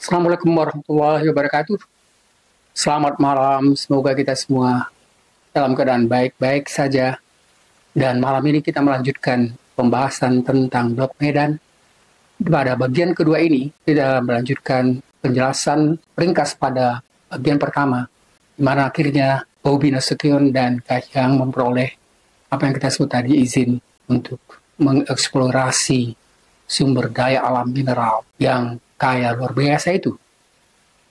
Assalamualaikum warahmatullahi wabarakatuh. Selamat malam, semoga kita semua dalam keadaan baik-baik saja. Dan malam ini kita melanjutkan pembahasan tentang Blok Medan. Pada bagian kedua ini, kita melanjutkan penjelasan ringkas pada bagian pertama, di mana akhirnya Bobi Nasution dan Kahiyang memperoleh apa yang kita sebut tadi izin untuk mengeksplorasi sumber daya alam mineral yang kaya luar biasa itu.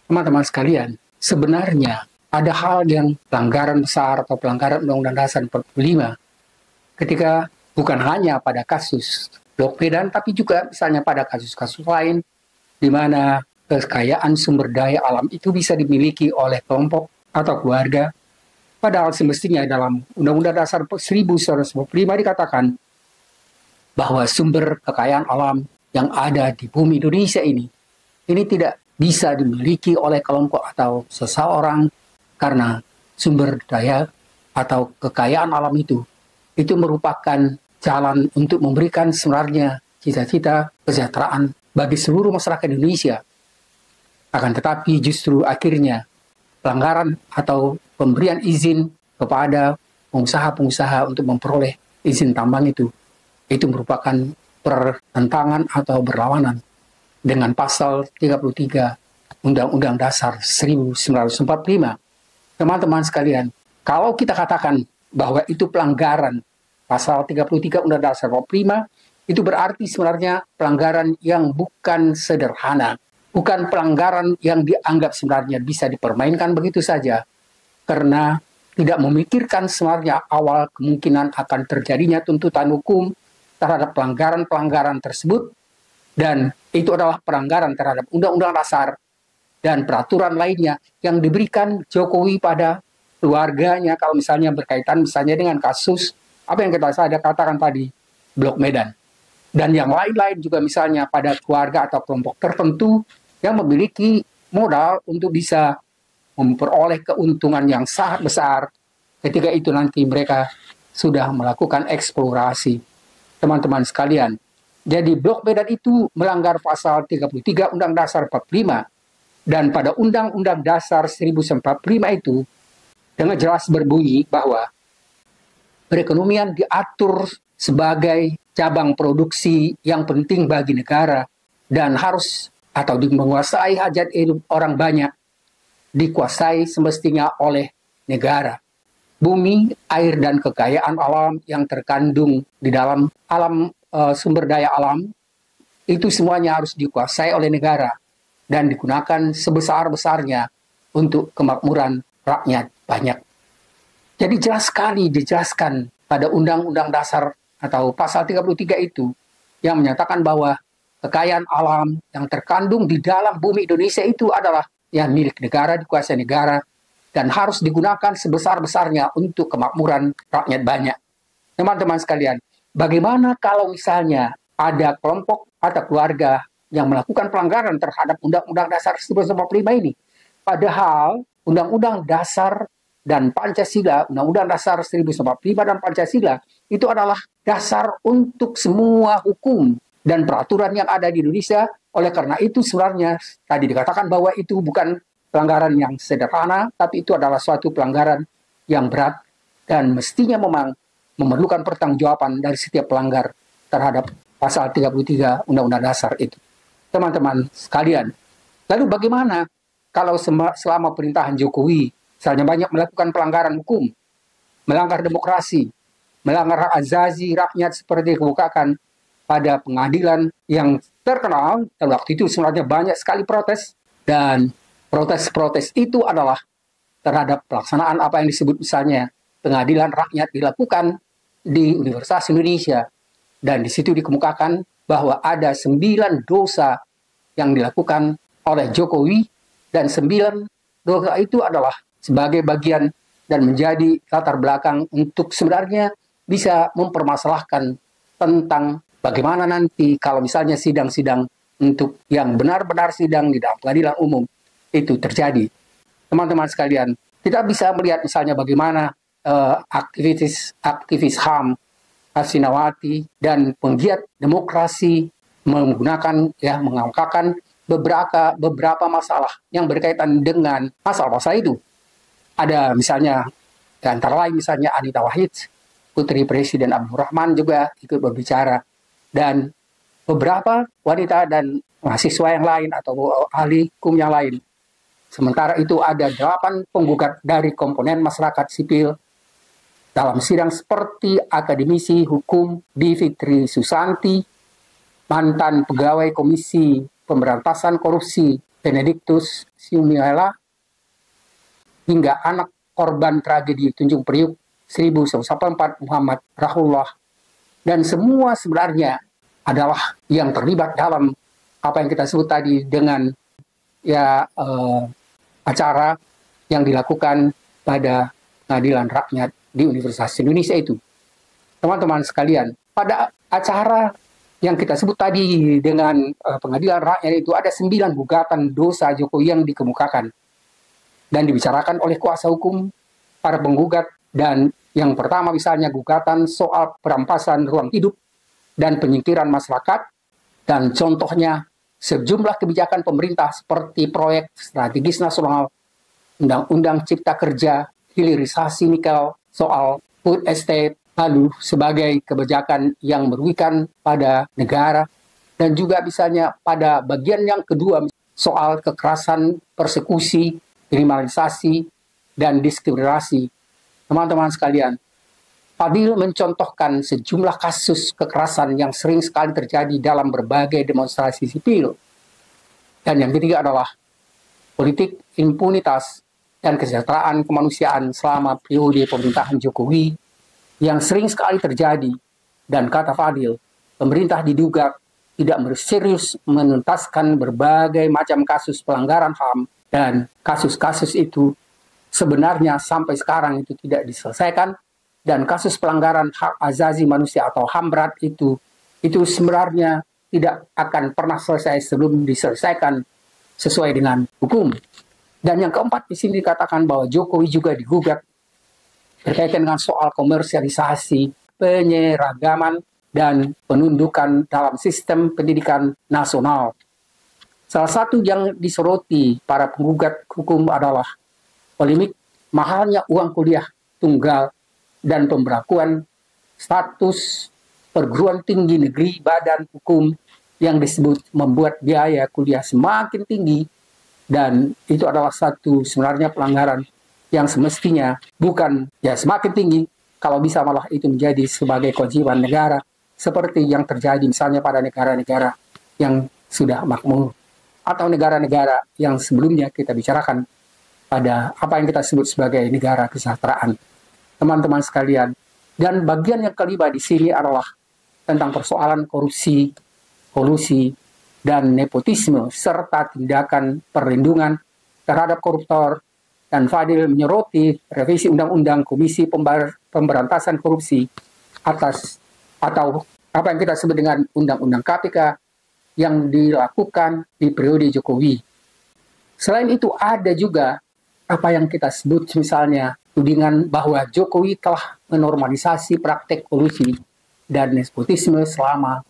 Teman-teman sekalian, sebenarnya ada hal yang pelanggaran besar atau pelanggaran Undang-Undang Dasar 45 ketika bukan hanya pada kasus Blok Medan, tapi juga misalnya pada kasus-kasus lain di mana kekayaan sumber daya alam itu bisa dimiliki oleh kelompok atau keluarga. Padahal semestinya dalam Undang-Undang Dasar 1945 dikatakan bahwa sumber kekayaan alam yang ada di bumi Indonesia ini tidak bisa dimiliki oleh kelompok atau seseorang karena sumber daya atau kekayaan alam itu merupakan jalan untuk memberikan sebenarnya cita-cita kesejahteraan bagi seluruh masyarakat Indonesia. Akan tetapi justru akhirnya pelanggaran atau pemberian izin kepada pengusaha-pengusaha untuk memperoleh izin tambang itu merupakan pertentangan atau berlawanan dengan pasal 33 Undang-Undang Dasar 1945. Teman-teman sekalian, kalau kita katakan bahwa itu pelanggaran pasal 33 Undang-Undang Dasar 45, itu berarti sebenarnya pelanggaran yang bukan sederhana, bukan pelanggaran yang dianggap sebenarnya bisa dipermainkan begitu saja, karena tidak memikirkan sebenarnya awal kemungkinan akan terjadinya tuntutan hukum terhadap pelanggaran-pelanggaran tersebut, dan itu adalah pelanggaran terhadap Undang-Undang Dasar dan peraturan lainnya yang diberikan Jokowi pada keluarganya kalau misalnya berkaitan misalnya dengan kasus apa yang saya katakan tadi, Blok Medan. Dan yang lain-lain juga misalnya pada keluarga atau kelompok tertentu yang memiliki modal untuk bisa memperoleh keuntungan yang sangat besar ketika itu nanti mereka sudah melakukan eksplorasi. Teman-teman sekalian, jadi Blok Medan itu melanggar pasal 33 Undang Dasar 45, dan pada Undang-Undang Dasar 1945 itu dengan jelas berbunyi bahwa perekonomian diatur sebagai cabang produksi yang penting bagi negara dan harus atau menguasai hajat hidup orang banyak dikuasai semestinya oleh negara. Bumi, air, dan kekayaan alam yang terkandung di dalam alam sumber daya alam itu semuanya harus dikuasai oleh negara dan digunakan sebesar-besarnya untuk kemakmuran rakyat banyak. Jadi jelas sekali dijelaskan pada Undang-Undang Dasar atau pasal 33 itu yang menyatakan bahwa kekayaan alam yang terkandung di dalam bumi Indonesia itu adalah yang milik negara, dikuasai negara, dan harus digunakan sebesar-besarnya untuk kemakmuran rakyat banyak. Teman-teman sekalian, bagaimana kalau misalnya ada kelompok atau keluarga yang melakukan pelanggaran terhadap Undang-Undang Dasar 1945 ini? Padahal Undang-Undang Dasar dan Pancasila, Undang-Undang Dasar 1945 dan Pancasila itu adalah dasar untuk semua hukum dan peraturan yang ada di Indonesia. Oleh karena itu sebenarnya tadi dikatakan bahwa itu bukan pelanggaran yang sederhana, tapi itu adalah suatu pelanggaran yang berat dan mestinya memang memerlukan pertanggungjawaban dari setiap pelanggar terhadap pasal 33 Undang-Undang Dasar itu. Teman-teman sekalian, lalu bagaimana kalau selama pemerintahan Jokowi misalnya banyak melakukan pelanggaran hukum, melanggar demokrasi, melanggar hak asasi rakyat seperti dikemukakan pada pengadilan yang terkenal, dan waktu itu sebenarnya banyak sekali protes, dan protes-protes itu adalah terhadap pelaksanaan apa yang disebut misalnya pengadilan rakyat dilakukan di Universitas Indonesia. Dan di situ dikemukakan bahwa ada 9 dosa yang dilakukan oleh Jokowi, dan 9 dosa itu adalah sebagai bagian dan menjadi latar belakang untuk sebenarnya bisa mempermasalahkan tentang bagaimana nanti kalau misalnya sidang-sidang untuk yang benar-benar sidang di dalam pengadilan umum itu terjadi. Teman-teman sekalian, kita bisa melihat misalnya bagaimana aktivis HAM Hasnawati dan penggiat demokrasi menggunakan mengangkat beberapa masalah yang berkaitan dengan pasal-pasal itu. Ada misalnya, antara lain misalnya Anita Wahid, Putri Presiden Abdurrahman juga ikut berbicara, dan beberapa wanita dan mahasiswa yang lain atau ahli hukum yang lain. Sementara itu ada 8 penggugat dari komponen masyarakat sipil dalam sidang seperti akademisi hukum Bivitri Susanti, mantan pegawai Komisi Pemberantasan Korupsi Benediktus Siumiela, hingga anak korban tragedi Tanjung Priuk 1984 Muhammad Rahullah. Dan semua sebenarnya adalah yang terlibat dalam apa yang kita sebut tadi dengan acara yang dilakukan pada Pengadilan Rakyat di Universitas Indonesia itu. Teman-teman sekalian, pada acara yang kita sebut tadi dengan Pengadilan Rakyat itu ada 9 gugatan dosa Jokowi yang dikemukakan dan dibicarakan oleh kuasa hukum para penggugat. Dan yang pertama misalnya gugatan soal perampasan ruang hidup dan penyingkiran masyarakat, dan contohnya sejumlah kebijakan pemerintah seperti proyek strategis nasional, Undang-Undang Cipta Kerja, hilirisasi nikel, soal food estate, lalu sebagai kebijakan yang merugikan pada negara. Dan juga misalnya pada bagian yang kedua soal kekerasan, persekusi, kriminalisasi, dan diskriminasi. Teman-teman sekalian, Fadil mencontohkan sejumlah kasus kekerasan yang sering sekali terjadi dalam berbagai demonstrasi sipil. Dan yang ketiga adalah politik impunitas dan kesejahteraan kemanusiaan selama periode pemerintahan Jokowi yang sering sekali terjadi. Dan kata Fadil, pemerintah diduga tidak serius menuntaskan berbagai macam kasus pelanggaran HAM, dan kasus-kasus itu sebenarnya sampai sekarang itu tidak diselesaikan. Dan kasus pelanggaran hak asasi manusia atau HAM berat itu sebenarnya tidak akan pernah selesai sebelum diselesaikan sesuai dengan hukum. Dan yang keempat di sini dikatakan bahwa Jokowi juga digugat berkaitan dengan soal komersialisasi, penyeragaman, dan penundukan dalam sistem pendidikan nasional. Salah satu yang disoroti para penggugat hukum adalah polemik mahalnya uang kuliah tunggal dan pemberlakuan status perguruan tinggi negeri badan hukum yang disebut membuat biaya kuliah semakin tinggi. Dan itu adalah satu sebenarnya pelanggaran yang semestinya bukan semakin tinggi, kalau bisa malah itu menjadi sebagai kewajiban negara, seperti yang terjadi misalnya pada negara-negara yang sudah makmur atau negara-negara yang sebelumnya kita bicarakan pada apa yang kita sebut sebagai negara kesejahteraan. Teman-teman sekalian, dan bagian yang kelima di sini adalah tentang persoalan korupsi, kolusi, dan nepotisme, serta tindakan perlindungan terhadap koruptor. Dan Fadil menyoroti revisi Undang-Undang Komisi Pemberantasan Korupsi atau apa yang kita sebut dengan Undang-Undang KPK yang dilakukan di periode Jokowi. Selain itu ada juga apa yang kita sebut misalnya tudingan bahwa Jokowi telah menormalisasi praktek kolusi dan nepotisme selama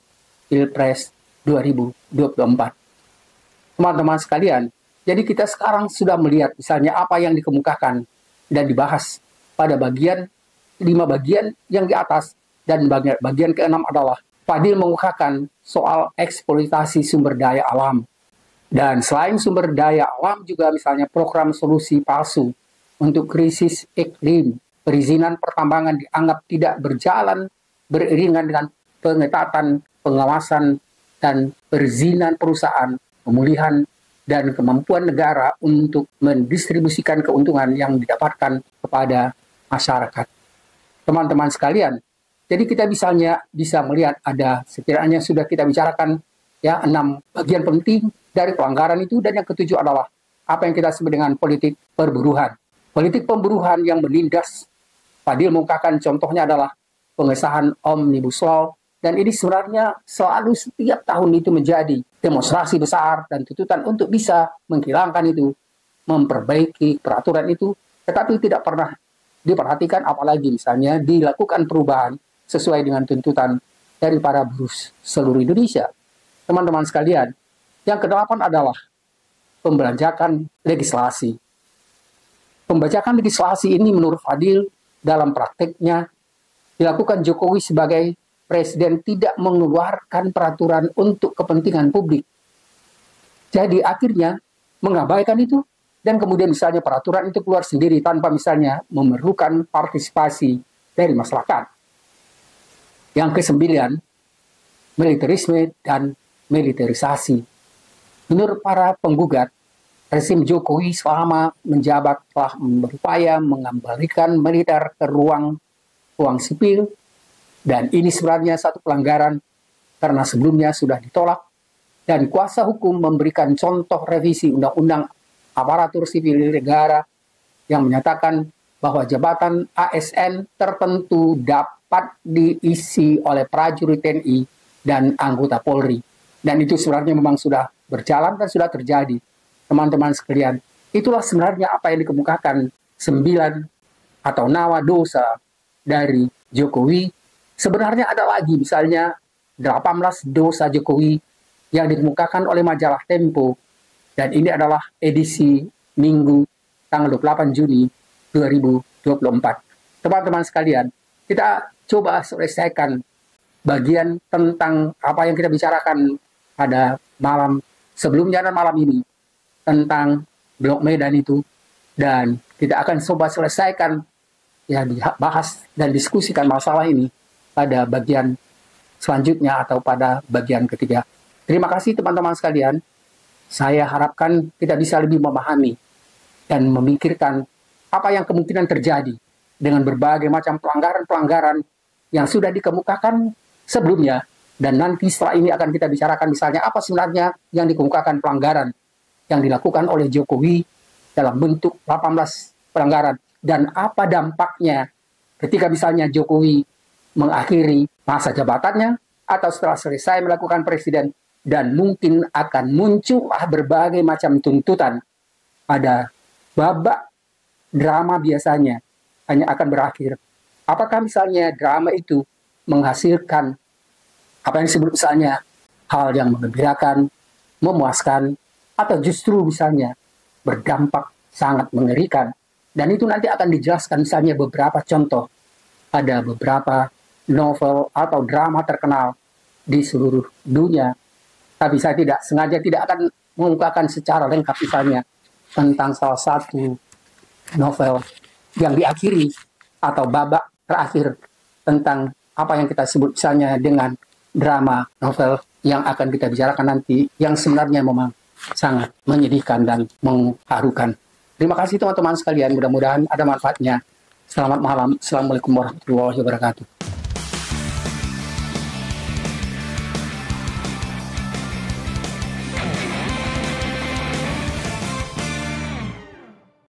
Pilpres 2024. Teman-teman sekalian, jadi kita sekarang sudah melihat misalnya apa yang dikemukakan dan dibahas pada bagian 5 bagian yang di atas, dan bagian ke-6 adalah Fadil mengukakan soal eksploitasi sumber daya alam. Dan selain sumber daya alam juga misalnya program solusi palsu untuk krisis iklim, perizinan pertambangan dianggap tidak berjalan beriringan dengan pengetatan pengawasan dan perizinan perusahaan, pemulihan, dan kemampuan negara untuk mendistribusikan keuntungan yang didapatkan kepada masyarakat. Teman-teman sekalian, jadi kita bisa melihat ada sekiranya sudah kita bicarakan 6 bagian penting dari pelanggaran itu, dan yang ketujuh adalah apa yang kita sebut dengan politik perburuan. Politik pemburuan yang menindas, Fadil mengungkapkan contohnya adalah pengesahan Omnibus Law, dan ini sebenarnya selalu setiap tahun itu menjadi demonstrasi besar dan tuntutan untuk bisa menghilangkan itu, memperbaiki peraturan itu, tetapi tidak pernah diperhatikan, apalagi misalnya dilakukan perubahan sesuai dengan tuntutan dari para buruh seluruh Indonesia. Teman-teman sekalian, Yang kedelapan adalah pembajakan legislasi. Pembajakan legislasi ini menurut Fadil dalam prakteknya dilakukan Jokowi sebagai presiden tidak mengeluarkan peraturan untuk kepentingan publik. Jadi akhirnya mengabaikan itu dan kemudian misalnya peraturan itu keluar sendiri tanpa misalnya memerlukan partisipasi dari masyarakat. Yang kesembilan, militerisme dan militerisasi. Menurut para penggugat, rezim Jokowi selama menjabat telah berupaya mengembalikan militer ke ruang sipil, dan ini sebenarnya satu pelanggaran karena sebelumnya sudah ditolak, dan kuasa hukum memberikan contoh revisi Undang-Undang Aparatur Sipil Negara yang menyatakan bahwa jabatan ASN tertentu dapat diisi oleh prajurit TNI dan anggota Polri. Dan itu sebenarnya memang sudah berjalan dan sudah terjadi. Teman-teman sekalian, itulah sebenarnya apa yang dikemukakan 9 atau nawa dosa dari Jokowi. Sebenarnya ada lagi misalnya 18 dosa Jokowi yang dikemukakan oleh majalah Tempo, dan ini adalah edisi Minggu tanggal 28 Juni 2024. Teman-teman sekalian, kita coba selesaikan bagian tentang apa yang kita bicarakan pada malam sebelumnya dan malam ini tentang Blok Medan itu, dan kita akan coba selesaikan ya, dibahas dan diskusikan masalah ini pada bagian selanjutnya atau pada bagian ketiga. Terima kasih teman-teman sekalian. Saya harapkan kita bisa lebih memahami dan memikirkan apa yang kemungkinan terjadi dengan berbagai macam pelanggaran-pelanggaran yang sudah dikemukakan sebelumnya, dan nanti setelah ini akan kita bicarakan misalnya apa sebenarnya yang dikemukakan pelanggaran yang dilakukan oleh Jokowi dalam bentuk 18 pelanggaran, dan apa dampaknya ketika misalnya Jokowi mengakhiri masa jabatannya atau setelah selesai melakukan presiden, dan mungkin akan muncul berbagai macam tuntutan. Pada babak drama biasanya hanya akan berakhir apakah misalnya drama itu menghasilkan apa yang disebut misalnya hal yang menggembirakan, memuaskan, atau justru misalnya berdampak sangat mengerikan. Dan itu nanti akan dijelaskan misalnya beberapa contoh. Ada beberapa novel atau drama terkenal di seluruh dunia. Tapi saya sengaja tidak akan mengungkapkan secara lengkap misalnya tentang salah satu novel yang diakhiri atau babak terakhir tentang apa yang kita sebut misalnya dengan drama novel yang akan kita bicarakan nanti, yang sebenarnya memang sangat menyedihkan dan mengharukan. Terima kasih teman-teman sekalian, mudah-mudahan ada manfaatnya. Selamat malam. Assalamualaikum warahmatullahi wabarakatuh.